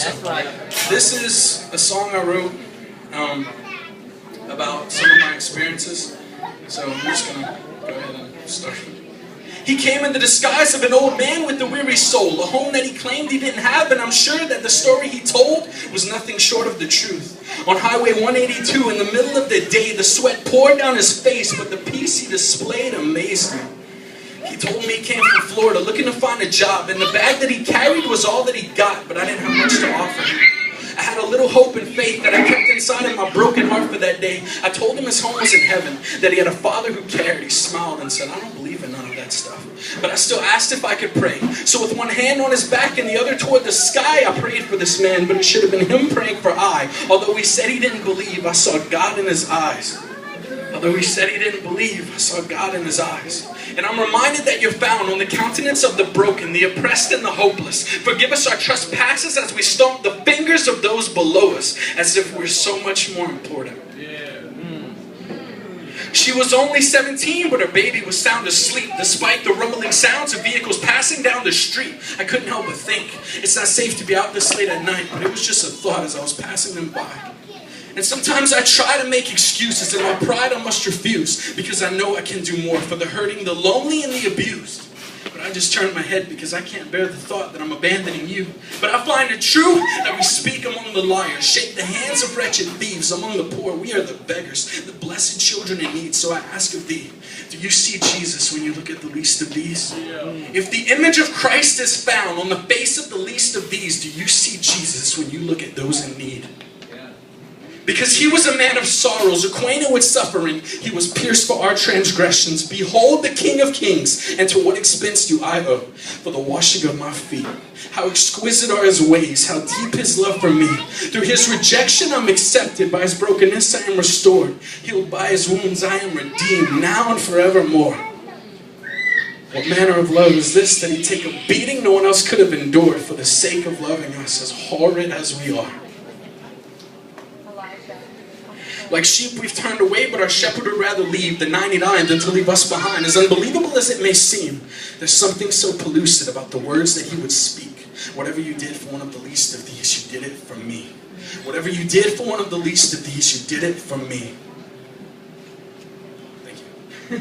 So, this is a song I wrote about some of my experiences. So I'm just going to go ahead and start. He came in the disguise of an old man with a weary soul, a home that he claimed he didn't have, and I'm sure that the story he told was nothing short of the truth. On Highway 182, in the middle of the day, the sweat poured down his face, but the peace he displayed amazed me. He told me he came from Florida looking to find a job, and the bag that he carried was all that he got, but I didn't have much to offer him. I had a little hope and faith that I kept inside of my broken heart for that day. I told him his home was in heaven, that he had a father who cared. He smiled and said, I don't believe in none of that stuff. But I still asked if I could pray. So with one hand on his back and the other toward the sky, I prayed for this man, but it should have been him praying for I. Although he said he didn't believe, I saw God in his eyes. Although he said he didn't believe, I saw God in his eyes. And I'm reminded that you're found on the countenance of the broken, the oppressed, and the hopeless. Forgive us our trespasses as we stomp the fingers of those below us, as if we're so much more important. She was only 17, but her baby was sound asleep, despite the rumbling sounds of vehicles passing down the street. I couldn't help but think, it's not safe to be out this late at night, but it was just a thought as I was passing them by. And sometimes I try to make excuses, and my pride I must refuse, because I know I can do more for the hurting, the lonely, and the abused. But I just turn my head because I can't bear the thought that I'm abandoning you. But I find it true that we speak among the liars, shake the hands of wretched thieves. Among the poor, we are the beggars, the blessed children in need. So I ask of thee, do you see Jesus when you look at the least of these? If the image of Christ is found on the face of the least of these, do you see Jesus when you look at those in need? Because he was a man of sorrows, acquainted with suffering. He was pierced for our transgressions. Behold the King of Kings, and to what expense do I owe for the washing of my feet? How exquisite are his ways, how deep his love for me. Through his rejection I'm accepted, by his brokenness I am restored. Healed by his wounds I am redeemed, now and forevermore. What manner of love is this, that he take a beating no one else could have endured for the sake of loving us, as horrid as we are? Like sheep we've turned away, but our shepherd would rather leave the 99 than to leave us behind. As unbelievable as it may seem, there's something so pellucid about the words that he would speak. Whatever you did for one of the least of these, you did it for me. Whatever you did for one of the least of these, you did it for me. Thank you.